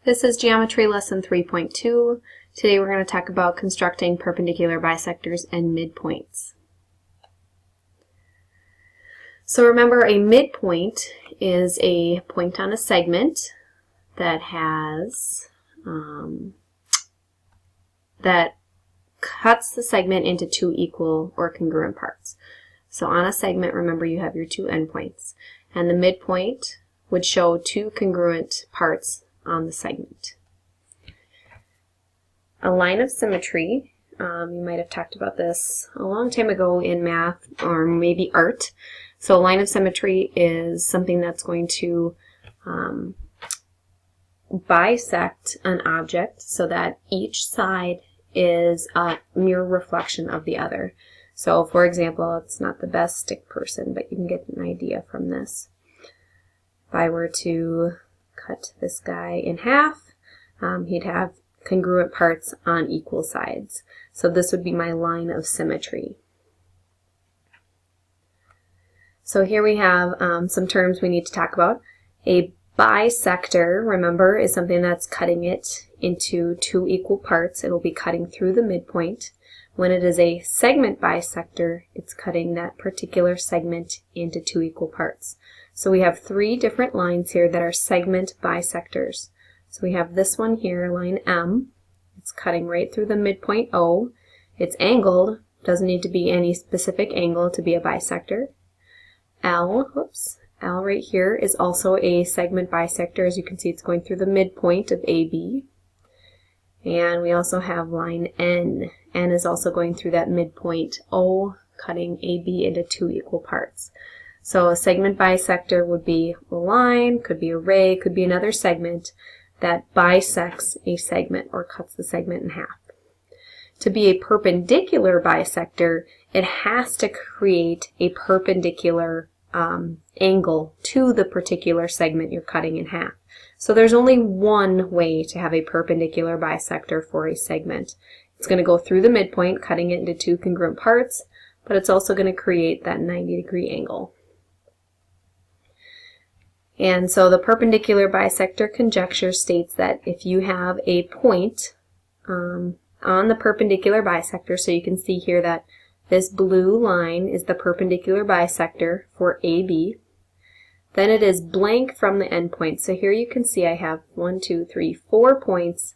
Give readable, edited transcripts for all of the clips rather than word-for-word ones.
This is Geometry Lesson 3.2. Today we're going to talk about constructing perpendicular bisectors and midpoints. So remember, a midpoint is a point on a segment that has that cuts the segment into two equal or congruent parts. So on a segment, remember, you have your two endpoints, and the midpoint would show two congruent parts on the segment. A line of symmetry, you might have talked about this a long time ago in math or maybe art. So a line of symmetry is something that's going to bisect an object so that each side is a mirror reflection of the other. So for example, it's not the best stick person, but you can get an idea from this. If I were to cut this guy in half, he'd have congruent parts on equal sides. So this would be my line of symmetry. So here we have some terms we need to talk about. A bisector, remember, is something that's cutting it into two equal parts. It will be cutting through the midpoint. When it is a segment bisector, it's cutting that particular segment into two equal parts. So we have three different lines here that are segment bisectors. So we have this one here, line M. It's cutting right through the midpoint O. It's angled, doesn't need to be any specific angle to be a bisector. L right here is also a segment bisector. As you can see, it's going through the midpoint of AB. And we also have line N. N is also going through that midpoint O, cutting AB into two equal parts. So a segment bisector would be a line, could be a ray, could be another segment that bisects a segment or cuts the segment in half. To be a perpendicular bisector, it has to create a perpendicular angle to the particular segment you're cutting in half. So there's only one way to have a perpendicular bisector for a segment. It's going to go through the midpoint, cutting it into two congruent parts, but it's also going to create that 90-degree angle. And so the perpendicular bisector conjecture states that if you have a point on the perpendicular bisector, so you can see here that this blue line is the perpendicular bisector for AB, then it is blank from the endpoint. So here you can see I have 4 points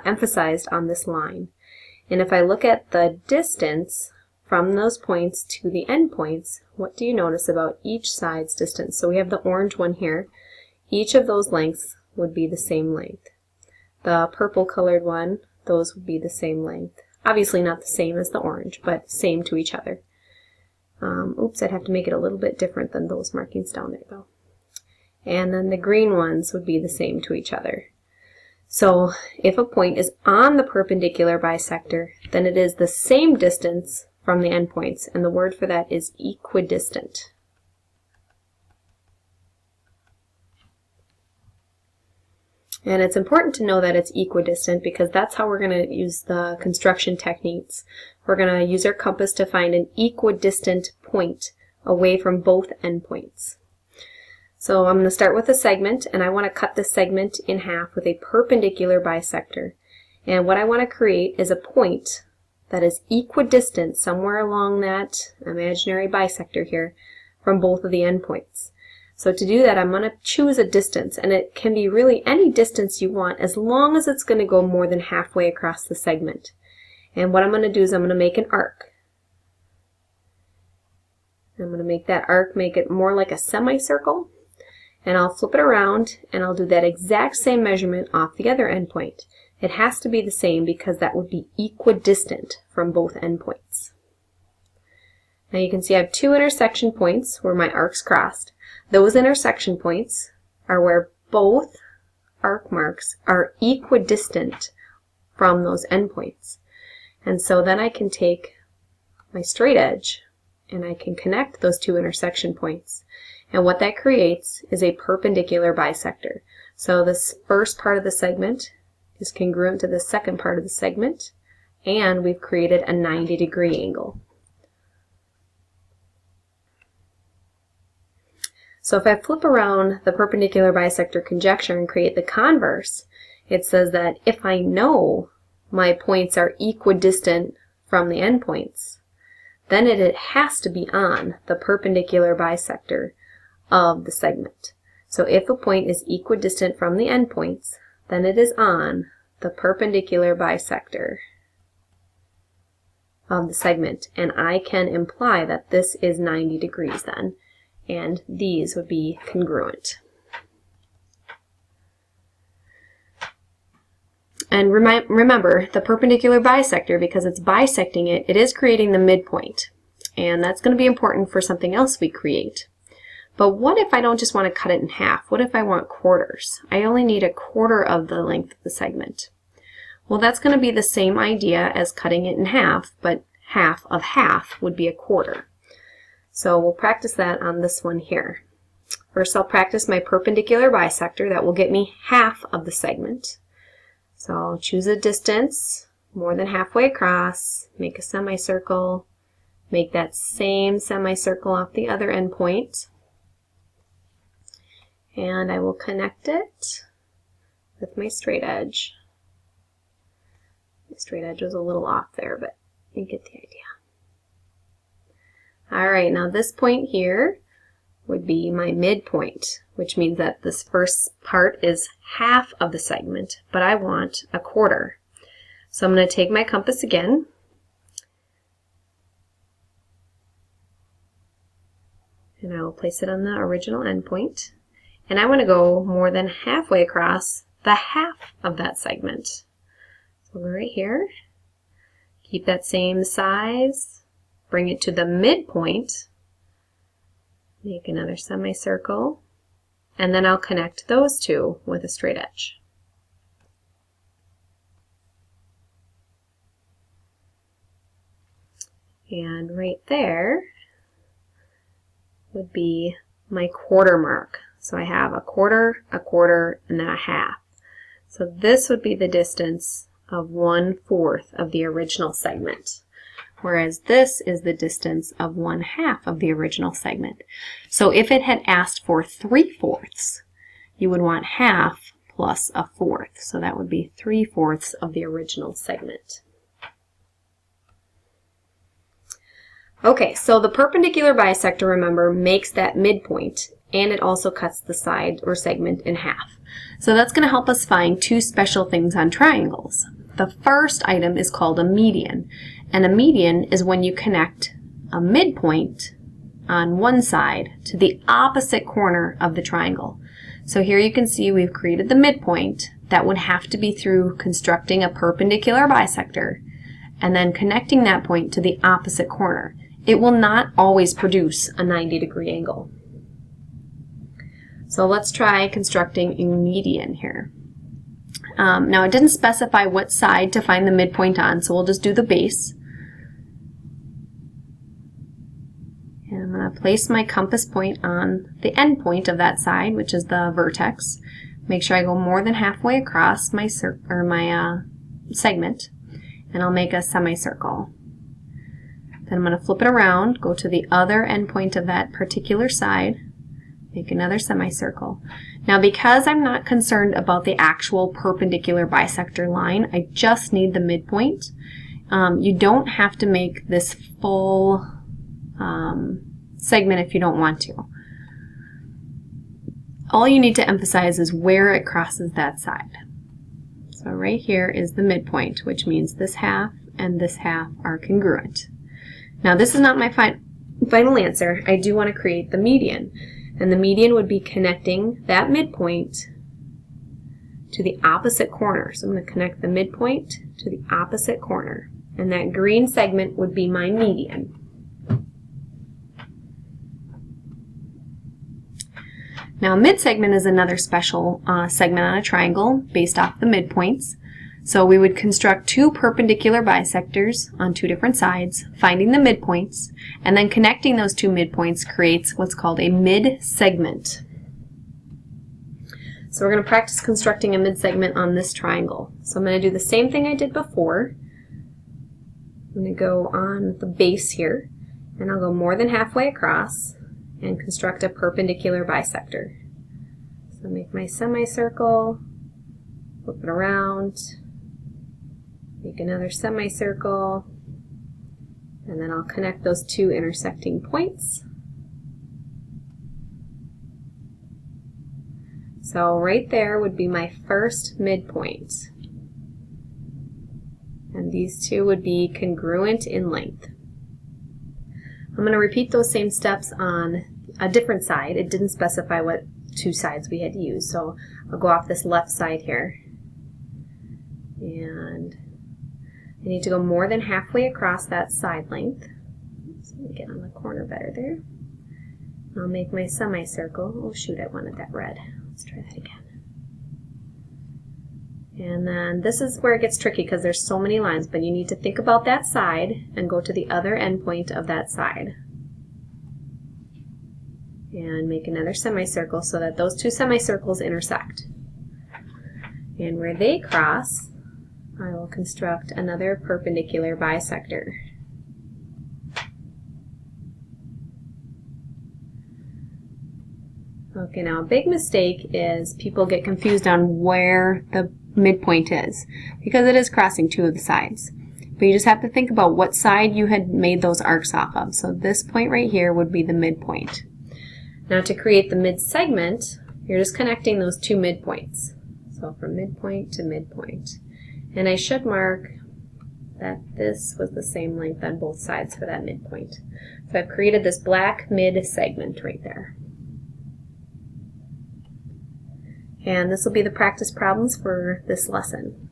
emphasized on this line. And if I look at the distance from those points to the endpoints, what do you notice about each side's distance? So we have the orange one here. Each of those lengths would be the same length. The purple colored one, those would be the same length. Obviously not the same as the orange, but same to each other. Oops, I'd have to make it a little bit different than those markings down there though. And then the green ones would be the same to each other. So if a point is on the perpendicular bisector, then it is the same distance from the endpoints, and the word for that is equidistant. And it's important to know that it's equidistant because that's how we're going to use the construction techniques. We're going to use our compass to find an equidistant point away from both endpoints. So I'm going to start with a segment, and I want to cut the segment in half with a perpendicular bisector. And what I want to create is a point that is equidistant somewhere along that imaginary bisector here from both of the endpoints. So to do that, I'm going to choose a distance, and it can be really any distance you want as long as it's going to go more than halfway across the segment. And what I'm going to do is I'm going to make an arc. I'm going to make that arc, make it more like a semicircle, and I'll flip it around and I'll do that exact same measurement off the other endpoint. It has to be the same because that would be equidistant from both endpoints. Now you can see I have two intersection points where my arcs crossed. Those intersection points are where both arc marks are equidistant from those endpoints. And so then I can take my straight edge and I can connect those two intersection points. And what that creates is a perpendicular bisector. So this first part of the segment is congruent to the second part of the segment, and we've created a 90-degree angle. So if I flip around the perpendicular bisector conjecture and create the converse, it says that if I know my points are equidistant from the endpoints, then it has to be on the perpendicular bisector of the segment. So if a point is equidistant from the endpoints, then it is on the perpendicular bisector of the segment, and I can imply that this is 90 degrees then, and these would be congruent. And remember, the perpendicular bisector, because it's bisecting it, it is creating the midpoint, and that's going to be important for something else we create. But what if I don't just want to cut it in half? What if I want quarters? I only need a quarter of the length of the segment. Well, that's going to be the same idea as cutting it in half, but half of half would be a quarter. So we'll practice that on this one here. First, I'll practice my perpendicular bisector. That will get me half of the segment. So I'll choose a distance more than halfway across, make a semicircle, make that same semicircle off the other end point, and I will connect it with my straight edge. My straight edge was a little off there, but you get the idea. Alright, now this point here would be my midpoint, which means that this first part is half of the segment, but I want a quarter. So I'm going to take my compass again, and I will place it on the original endpoint, and I want to go more than halfway across the half of that segment. So we're right here, keep that same size, bring it to the midpoint, make another semicircle, and then I'll connect those two with a straight edge. And right there would be my quarter mark. So I have a quarter, and then a half. So this would be the distance of 1/4 of the original segment, whereas this is the distance of 1/2 of the original segment. So if it had asked for 3/4, you would want half plus a fourth. So that would be 3/4 of the original segment. Okay, so the perpendicular bisector, remember, makes that midpoint, and it also cuts the side or segment in half. So that's going to help us find two special things on triangles. The first item is called a median, and a median is when you connect a midpoint on one side to the opposite corner of the triangle. So here you can see we've created the midpoint. That would have to be through constructing a perpendicular bisector and then connecting that point to the opposite corner. It will not always produce a 90-degree angle. So let's try constructing a median here. Now it didn't specify what side to find the midpoint on, so we'll just do the base. And I'm going to place my compass point on the end point of that side, which is the vertex. Make sure I go more than halfway across my segment, and I'll make a semicircle. Then I'm going to flip it around, go to the other end point of that particular side, make another semicircle. Now because I'm not concerned about the actual perpendicular bisector line, I just need the midpoint. You don't have to make this full segment if you don't want to. All you need to emphasize is where it crosses that side. So right here is the midpoint, which means this half and this half are congruent. Now this is not my final answer. I do want to create the median. And the median would be connecting that midpoint to the opposite corner. So I'm going to connect the midpoint to the opposite corner. And that green segment would be my median. Now a midsegment is another special segment on a triangle based off the midpoints. So we would construct two perpendicular bisectors on two different sides, finding the midpoints, and then connecting those two midpoints creates what's called a midsegment. So we're going to practice constructing a midsegment on this triangle. So I'm going to do the same thing I did before. I'm going to go on the base here, and I'll go more than halfway across, and construct a perpendicular bisector. So make my semicircle, flip it around, make another semicircle, and then I'll connect those two intersecting points. So right there would be my first midpoint. And these two would be congruent in length. I'm going to repeat those same steps on a different side. It didn't specify what two sides we had to use, so I'll go off this left side here. And I need to go more than halfway across that side length. So let me get on the corner better there. I'll make my semicircle. Oh shoot, I wanted that red. Let's try that again. And then this is where it gets tricky because there's so many lines, but you need to think about that side and go to the other end point of that side. And make another semicircle so that those two semicircles intersect. And where they cross, I will construct another perpendicular bisector. Okay, now a big mistake is people get confused on where the midpoint is, because it is crossing two of the sides. But you just have to think about what side you had made those arcs off of. So this point right here would be the midpoint. Now to create the mid-segment, you're just connecting those two midpoints. So from midpoint to midpoint. And I should mark that this was the same length on both sides for that midpoint. So I've created this black mid-segment right there. And this will be the practice problems for this lesson.